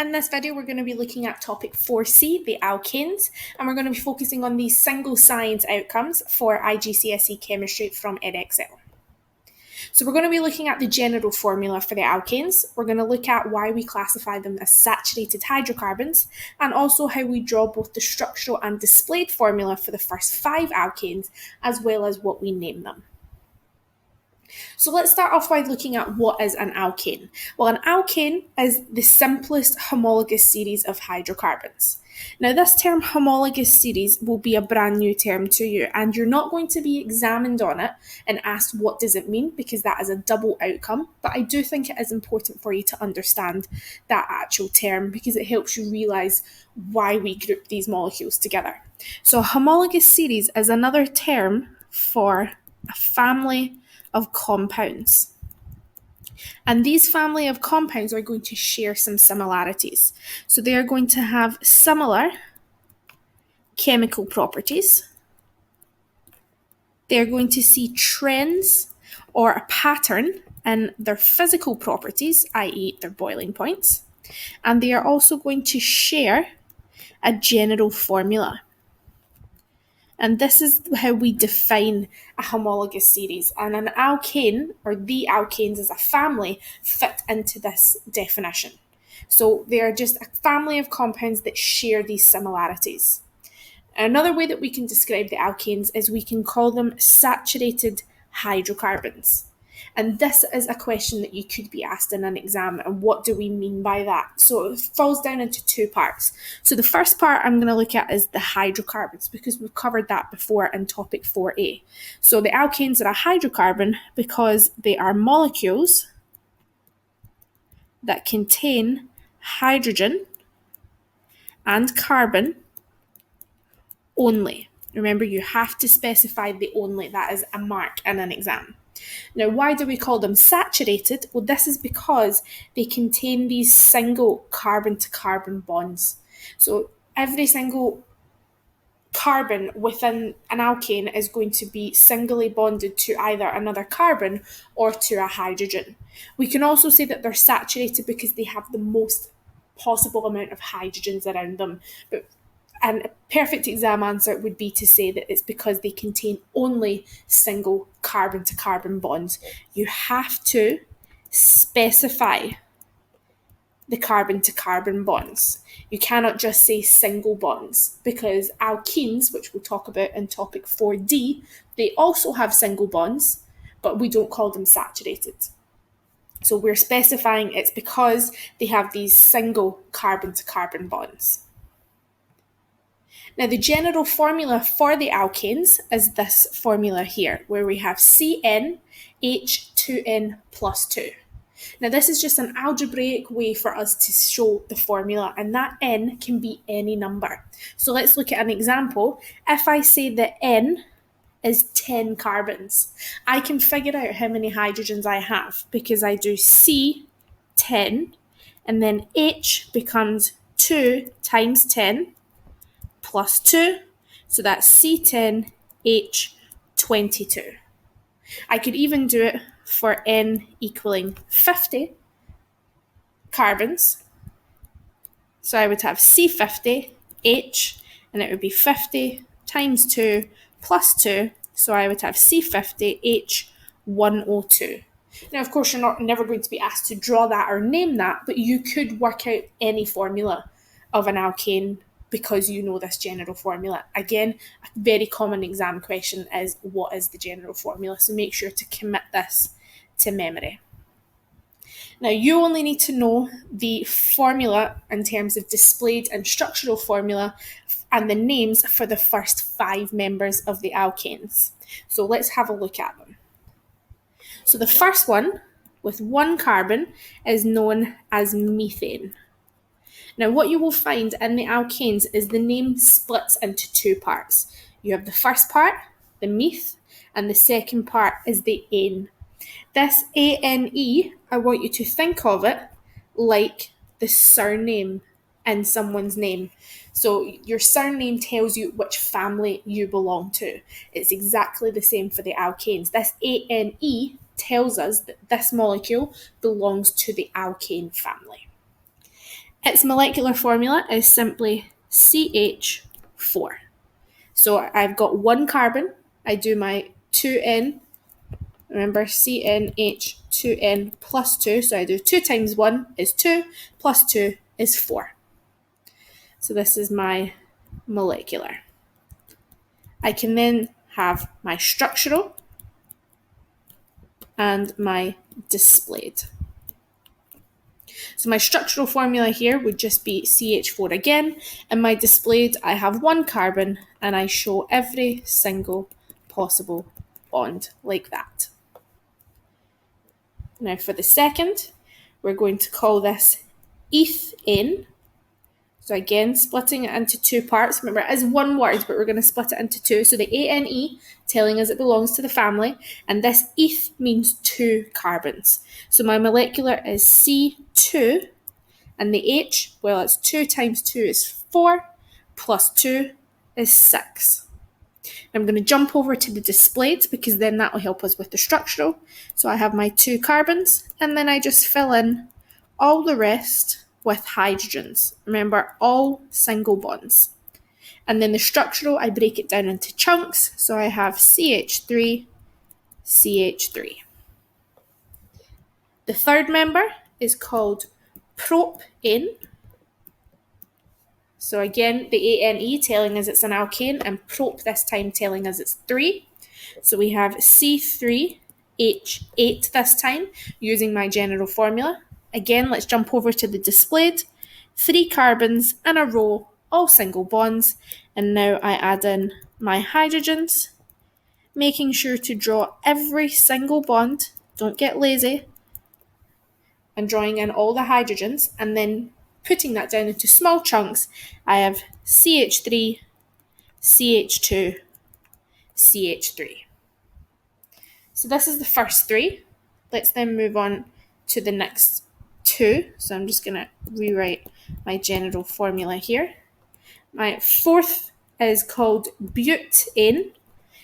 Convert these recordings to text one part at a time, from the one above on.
In this video, we're going to be looking at topic 4C, the alkanes, and we're going to be focusing on these single science outcomes for IGCSE chemistry from Edexcel. So we're going to be looking at the general formula for the alkanes. We're going to look at why we classify them as saturated hydrocarbons, and also how we draw both the structural and displayed formula for the first 5 alkanes, as well as what we name them. So let's start off by looking at what is an alkane. Well, an alkane is the simplest homologous series of hydrocarbons. Now, this term homologous series will be a brand new term to you, and you're not going to be examined on it and asked what does it mean, because that is a double outcome. But I do think it is important for you to understand that actual term, because it helps you realise why we group these molecules together. So a homologous series is another term for a family of compounds. And these family of compounds are going to share some similarities. So they are going to have similar chemical properties. They're going to see trends or a pattern in their physical properties, i.e. their boiling points. And they are also going to share a general formula. And this is how we define a homologous series. And an alkane, or the alkanes as a family, fit into this definition. So they are just a family of compounds that share these similarities. Another way that we can describe the alkanes is we can call them saturated hydrocarbons. And this is a question that you could be asked in an exam, and what do we mean by that? So it falls down into 2 parts. So the first part I'm going to look at is the hydrocarbons, because we've covered that before in topic 4A. So the alkanes are a hydrocarbon because they are molecules that contain hydrogen and carbon only. Remember, you have to specify the only. That is a mark in an exam. Now, why do we call them saturated? Well, this is because they contain these single carbon-to-carbon bonds. So every single carbon within an alkane is going to be singly bonded to either another carbon or to a hydrogen. We can also say that they're saturated because they have the most possible amount of hydrogens around them. And a perfect exam answer would be to say that it's because they contain only single carbon-to-carbon bonds. You have to specify the carbon-to-carbon bonds. You cannot just say single bonds, because alkenes, which we'll talk about in topic 4D, they also have single bonds, but we don't call them saturated. So we're specifying it's because they have these single carbon-to-carbon bonds. Now, the general formula for the alkanes is this formula here, where we have CnH2n plus 2. Now, this is just an algebraic way for us to show the formula, and that n can be any number. So let's look at an example. If I say that n is 10 carbons, I can figure out how many hydrogens I have, because I do C10, and then H becomes 2 times 10, plus 2, so that's C10H22. I could even do it for N equaling 50 carbons. So I would have C50H, and it would be 50 times 2 plus 2, so I would have C50H102. Now, of course, you're never going to be asked to draw that or name that, but you could work out any formula of an alkane because you know this general formula. Again, a very common exam question is, what is the general formula? So make sure to commit this to memory. Now, you only need to know the formula in terms of displayed and structural formula and the names for the first 5 members of the alkanes. So let's have a look at them. So the first one, with 1 carbon, is known as methane. Now, what you will find in the alkanes is the name splits into 2 parts. You have the first part, the meth, and the second part is the ane. This ANE, I want you to think of it like the surname in someone's name. So your surname tells you which family you belong to. It's exactly the same for the alkanes. This ANE tells us that this molecule belongs to the alkane family. Its molecular formula is simply CH4. So I've got one carbon, I do my 2N, remember CnH2n plus 2, so I do 2 times 1 is 2, plus 2 is 4. So this is my molecular. I can then have my structural and my displayed. So my structural formula here would just be CH4 again, and my displayed, I have one carbon and I show every single possible bond like that. Now for the second, we're going to call this ethane. So again, splitting it into two parts. Remember, it is one word, but we're going to split it into two. So the ANE, telling us it belongs to the family, and this eth means 2 carbons. So my molecular is C2, and the H, well, it's 2 times 2 is 4, plus 2 is 6. I'm going to jump over to the displayed because then that will help us with the structural. So I have my 2 carbons, and then I just fill in all the rest with hydrogens. Remember, all single bonds. And then the structural, I break it down into chunks. So I have CH3, CH3. The third member is called propane. So again, the ANE telling us it's an alkane, and prop this time telling us it's 3. So we have C3H8 this time, using my general formula. Again, let's jump over to the displayed. 3 carbons in a row, all single bonds. And now I add in my hydrogens, making sure to draw every single bond. Don't get lazy. And drawing in all the hydrogens, and then putting that down into small chunks. I have CH3, CH2, CH3. So this is the first 3. Let's then move on to the next 2. So I'm just going to rewrite my general formula here. My fourth is called butane,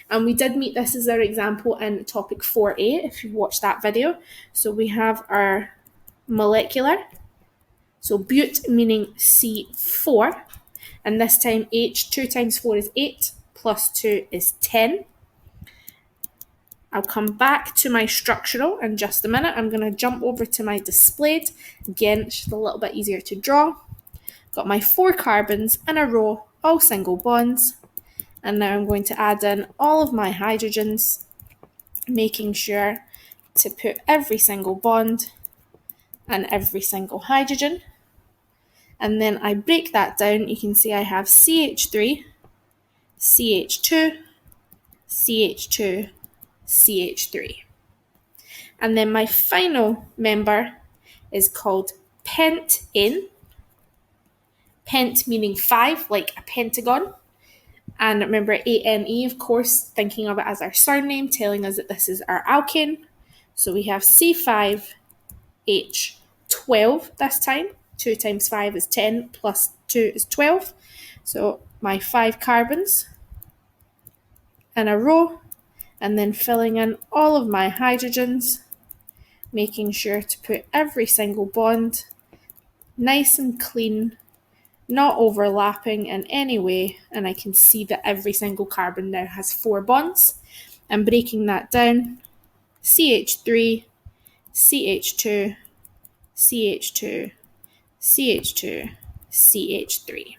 and we did meet this as our example in topic 4A if you've watched that video. So we have our molecular, so but meaning C4, and this time H, 2 times 4 is 8, plus 2 is 10. I'll come back to my structural in just a minute. I'm going to jump over to my displayed. Again, it's just a little bit easier to draw. Got my 4 carbons in a row, all single bonds. And now I'm going to add in all of my hydrogens, making sure to put every single bond and every single hydrogen. And then I break that down. You can see I have CH3, CH2, CH2, CH3. And then my final member is called pentane. Pent meaning 5, like a pentagon. And remember ANE, of course, thinking of it as our surname, telling us that this is our alkane. So we have C5H12 this time. 2 times 5 is 10, plus 2 is 12. So my 5 carbons in a row, and then filling in all of my hydrogens, making sure to put every single bond nice and clean, not overlapping in any way, and I can see that every single carbon now has 4 bonds. I'm breaking that down. CH3, CH2, CH2, CH2, CH3.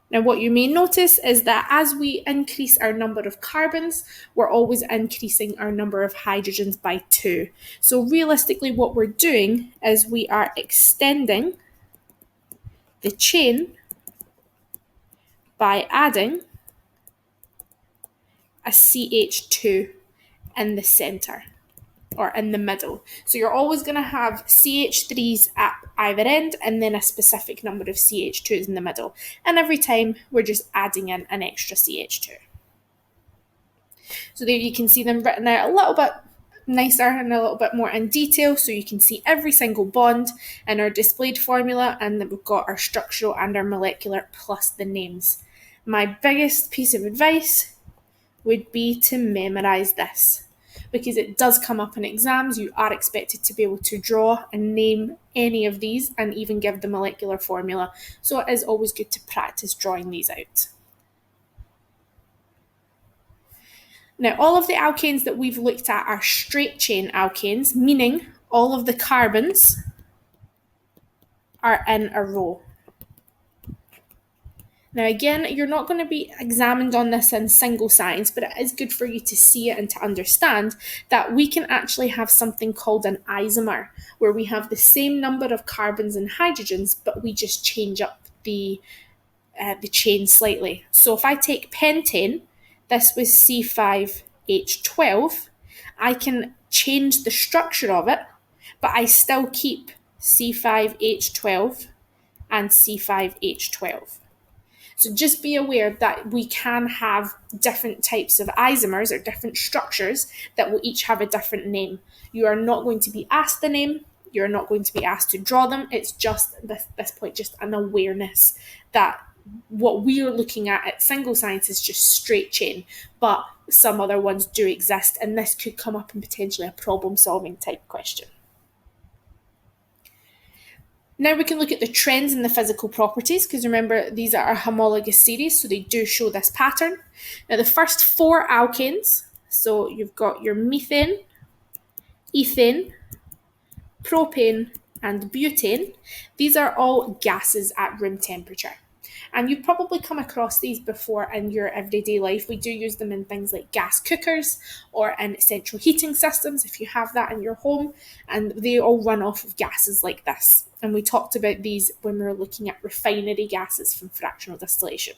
Now what you may notice is that as we increase our number of carbons, we're always increasing our number of hydrogens by 2. So realistically what we're doing is we are extending the chain by adding a CH2 in the center or in the middle. So you're always going to have CH3s at either end and then a specific number of CH2s in the middle. And every time we're just adding in an extra CH2. So there you can see them written out a little bit nicer and a little bit more in detail, so you can see every single bond in our displayed formula, and then we've got our structural and our molecular plus the names. My biggest piece of advice would be to memorize this. because it does come up in exams. You are expected to be able to draw and name any of these and even give the molecular formula. So it is always good to practice drawing these out. Now, all of the alkanes that we've looked at are straight chain alkanes, meaning all of the carbons are in a row. Now again, you're not going to be examined on this in single signs, but it is good for you to see it and to understand that we can actually have something called an isomer, where we have the same number of carbons and hydrogens, but we just change up the chain slightly. So if I take pentane, this was C5H12, I can change the structure of it, but I still keep C5H12 and C5H12. So just be aware that we can have different types of isomers or different structures that will each have a different name. You are not going to be asked the name. You're not going to be asked to draw them. It's just this point, just an awareness that what we are looking at single science is just straight chain, but some other ones do exist, and this could come up in potentially a problem-solving type question. Now we can look at the trends in the physical properties, because remember, these are a homologous series, so they do show this pattern. Now the first 4 alkanes, so you've got your methane, ethane, propane, and butane. These are all gases at room temperature. And you've probably come across these before in your everyday life. We do use them in things like gas cookers or in central heating systems if you have that in your home, and they all run off of gases like this. And we talked about these when we were looking at refinery gases from fractional distillation.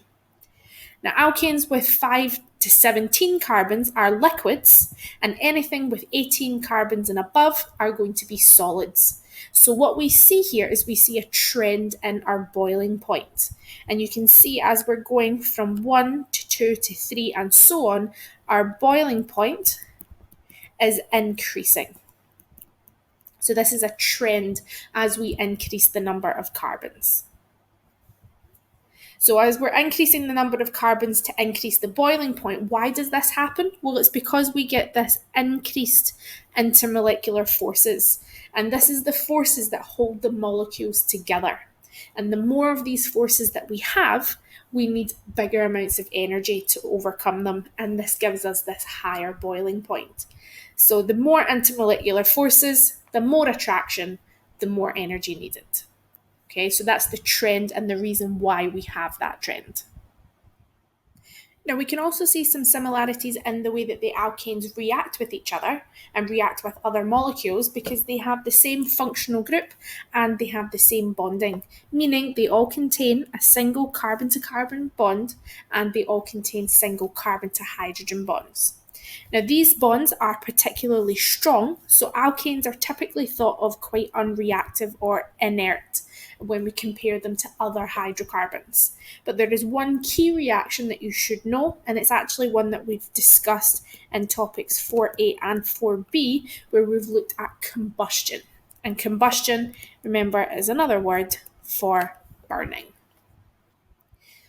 Now, alkanes with 5 to 17 carbons are liquids, and anything with 18 carbons and above are going to be solids. So what we see here is we see a trend in our boiling point. And you can see as we're going from 1 to 2 to 3 and so on, our boiling point is increasing. So this is a trend as we increase the number of carbons. So as we're increasing the number of carbons to increase the boiling point, why does this happen? Well, it's because we get this increased intermolecular forces. And this is the forces that hold the molecules together. And the more of these forces that we have, we need bigger amounts of energy to overcome them. And this gives us this higher boiling point. So the more intermolecular forces, the more attraction, the more energy needed. Okay, so that's the trend and the reason why we have that trend. Now, we can also see some similarities in the way that the alkanes react with each other and react with other molecules, because they have the same functional group and they have the same bonding, meaning they all contain a single carbon-to-carbon bond and they all contain single carbon-to-hydrogen bonds. Now, these bonds are particularly strong, so alkanes are typically thought of quite unreactive or inert when we compare them to other hydrocarbons. But there is one key reaction that you should know, and it's actually one that we've discussed in topics 4A and 4B, where we've looked at combustion. And combustion, remember, is another word for burning.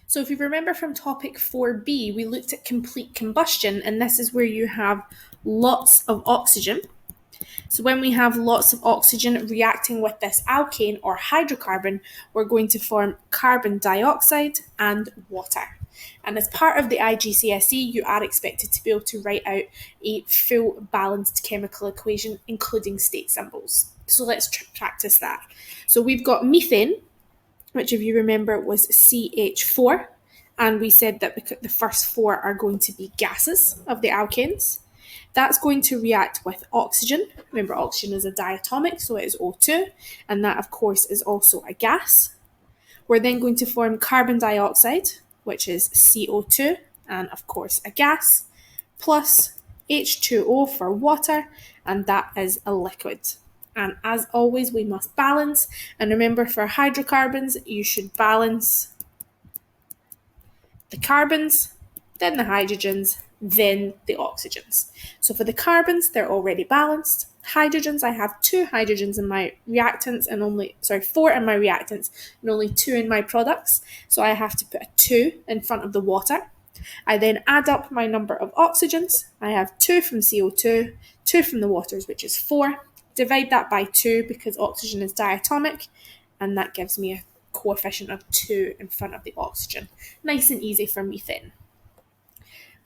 So if you remember from topic 4B, we looked at complete combustion, and this is where you have lots of oxygen. So when we have lots of oxygen reacting with this alkane or hydrocarbon, we're going to form carbon dioxide and water. And as part of the IGCSE, you are expected to be able to write out a full balanced chemical equation, including state symbols. So let's practice that. So we've got methane, which if you remember was CH4, and we said that the first 4 are going to be gases of the alkanes. That's going to react with oxygen. Remember, oxygen is a diatomic, so it is O2, and that, of course, is also a gas. We're then going to form carbon dioxide, which is CO2, and, of course, a gas, plus H2O for water, and that is a liquid. And as always, we must balance. And remember, for hydrocarbons, you should balance the carbons, then the hydrogens, then the oxygens. So for the carbons, they're already balanced. Hydrogens, I have 2 hydrogens in my reactants and 4 in my reactants and only 2 in my products. So I have to put a 2 in front of the water. I then add up my number of oxygens. I have 2 from CO2, 2 from the waters, which is 4. Divide that by 2 because oxygen is diatomic, and that gives me a coefficient of 2 in front of the oxygen. Nice and easy for methane.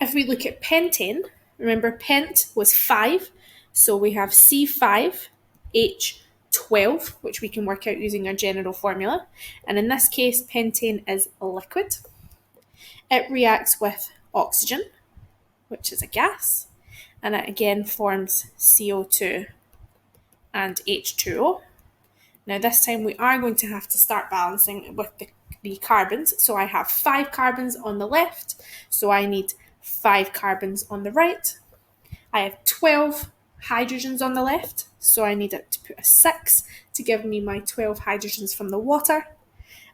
If we look at pentane, remember pent was 5, so we have C5H12, which we can work out using our general formula. And in this case, pentane is a liquid. It reacts with oxygen, which is a gas, and it again forms CO2 and H2O. Now this time we are going to have to start balancing with the carbons. So I have 5 carbons on the left, so I need 5 carbons on the right. I have 12 hydrogens on the left, so I need it to put a 6 to give me my 12 hydrogens from the water.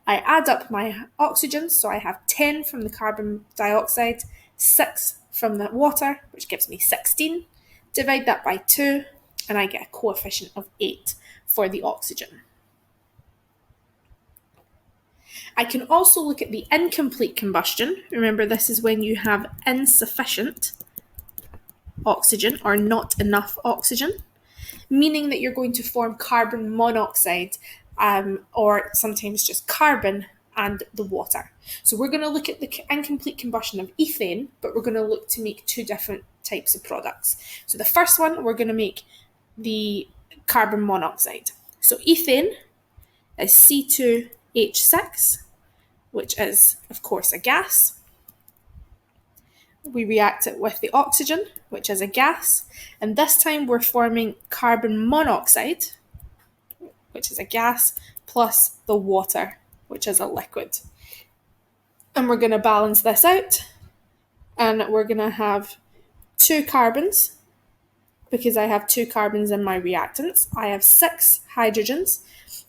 I add up my oxygens, so I have 10 from the carbon dioxide, 6 from the water, which gives me 16. Divide that by 2, and I get a coefficient of 8 for the oxygen. I can also look at the incomplete combustion. Remember, this is when you have insufficient oxygen or not enough oxygen, meaning that you're going to form carbon monoxide or sometimes just carbon and the water. So we're going to look at the incomplete combustion of ethane, but we're going to look to make 2 different types of products. So the first one, we're going to make the carbon monoxide. So ethane is C2H6, which is, of course, a gas. We react it with the oxygen, which is a gas, and this time we're forming carbon monoxide, which is a gas, plus the water, which is a liquid. And we're going to balance this out, and we're going to have 2 carbons, because I have 2 carbons in my reactants. I have 6 hydrogens,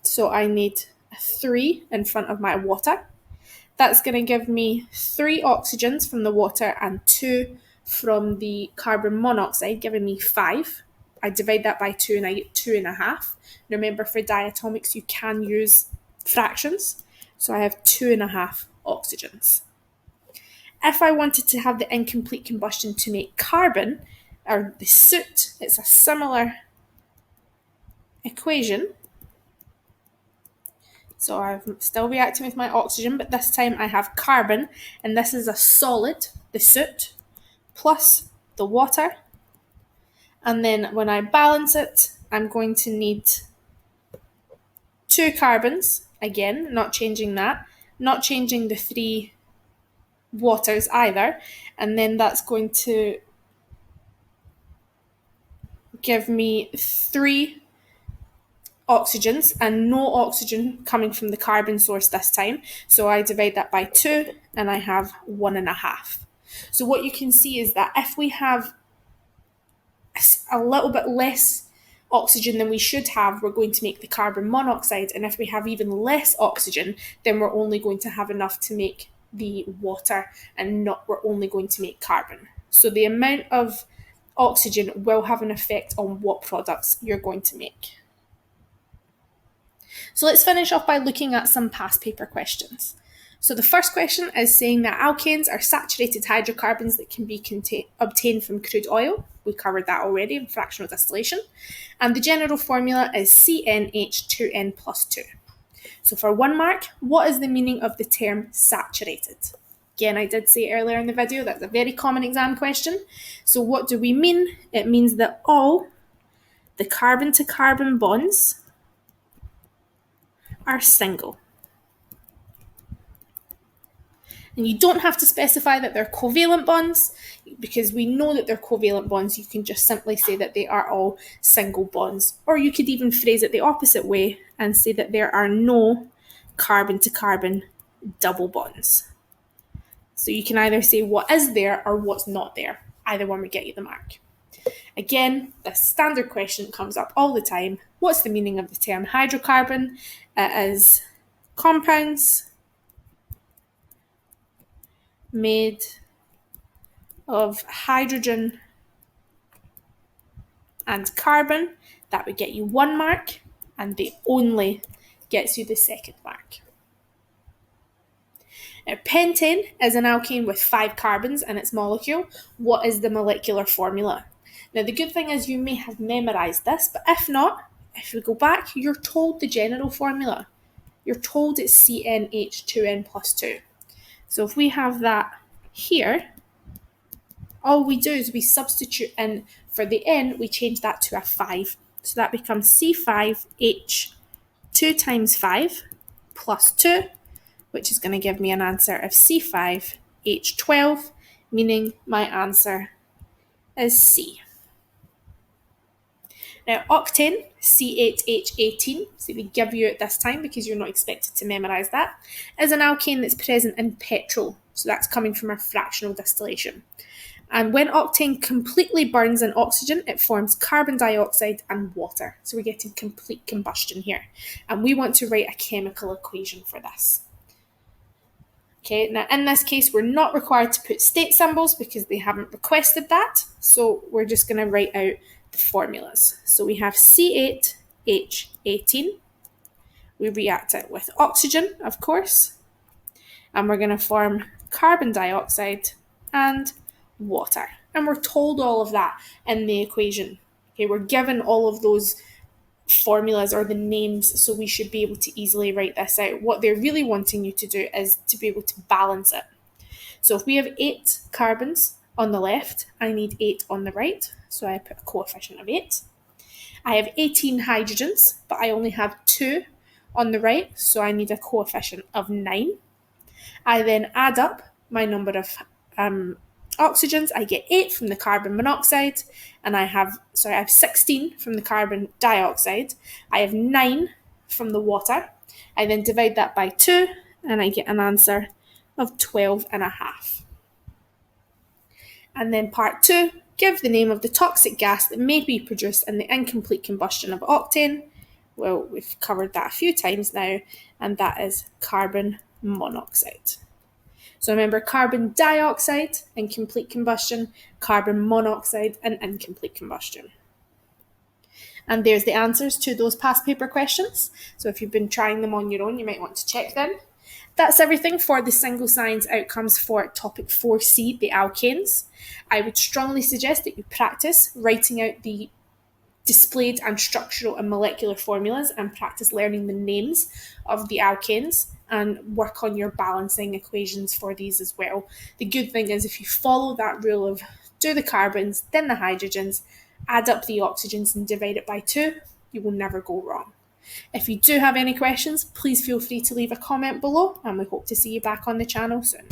so I need 3 in front of my water. That's going to give me 3 oxygens from the water and 2 from the carbon monoxide, giving me 5. I divide that by 2 and I get 2.5. Remember, for diatomics, you can use fractions. So I have 2.5 oxygens. If I wanted to have the incomplete combustion to make carbon, or the soot, it's a similar equation. So I'm still reacting with my oxygen, but this time I have carbon, and this is a solid, the soot, plus the water. And then when I balance it, I'm going to need 2 carbons, again, not changing that, not changing the 3 waters either, and then that's going to give me 3 oxygens and no oxygen coming from the carbon source this time. So I divide that by 2 and I have 1.5. So what you can see is that if we have a little bit less oxygen than we should have, we're going to make the carbon monoxide. And if we have even less oxygen, then we're only going to have enough to make the water and we're only going to make carbon. So the amount of oxygen will have an effect on what products you're going to make. So let's finish off by looking at some past paper questions. So the first question is saying that alkanes are saturated hydrocarbons that can be obtained from crude oil. We covered that already in fractional distillation. And the general formula is CnH2n plus 2. So for 1 mark, what is the meaning of the term saturated? Again, I did say earlier in the video, that's a very common exam question. So what do we mean? It means that all the carbon-to-carbon bonds are single. And you don't have to specify that they're covalent bonds, because we know that they're covalent bonds. You can just simply say that they are all single bonds. Or you could even phrase it the opposite way and say that there are no carbon-to-carbon double bonds. So you can either say what is there or what's not there. Either one would get you the mark. Again, the standard question comes up all the time. What's the meaning of the term hydrocarbon? It is compounds made of hydrogen and carbon. That would get you 1 mark, and the only gets you the 2nd mark. Now, pentane is an alkane with 5 carbons in its molecule. What is the molecular formula? Now, the good thing is you may have memorised this, but if not, if we go back, you're told the general formula. You're told it's CnH2n plus 2. So if we have that here, all we do is we substitute in for the N, we change that to a 5. So that becomes C5H2 times 5 plus 2, which is going to give me an answer of C5H12, meaning my answer is C. Now, octane, C8H18, so we give you it this time because you're not expected to memorise that, is an alkane that's present in petrol. So that's coming from our fractional distillation. And when octane completely burns in oxygen, it forms carbon dioxide and water. So we're getting complete combustion here. And we want to write a chemical equation for this. Okay, now in this case, we're not required to put state symbols because they haven't requested that. So we're just going to write out the formulas. So we have C8H18. We react it with oxygen, of course. And we're going to form carbon dioxide and water. And we're told all of that in the equation. Okay, we're given all of those formulas or the names, so we should be able to easily write this out. What they're really wanting you to do is to be able to balance it. So if we have 8 carbons on the left, I need 8 on the right, so I put a coefficient of 8. I have 18 hydrogens, but I only have 2 on the right, so I need a coefficient of 9. I then add up my number of oxygens. I get 8 from the carbon monoxide, and I have 16 from the carbon dioxide. I have 9 from the water. I then divide that by 2, and I get an answer of 12.5. And then part 2, give the name of the toxic gas that may be produced in the incomplete combustion of octane. Well, we've covered that a few times now, and that is carbon monoxide. So remember, carbon dioxide in complete combustion, carbon monoxide in incomplete combustion. And there's the answers to those past paper questions. So if you've been trying them on your own, you might want to check them. That's everything for the single science outcomes for topic 4C, the alkanes. I would strongly suggest that you practice writing out the displayed and structural and molecular formulas and practice learning the names of the alkanes and work on your balancing equations for these as well. The good thing is if you follow that rule of do the carbons, then the hydrogens, add up the oxygens and divide it by 2, you will never go wrong. If you do have any questions, please feel free to leave a comment below, and we hope to see you back on the channel soon.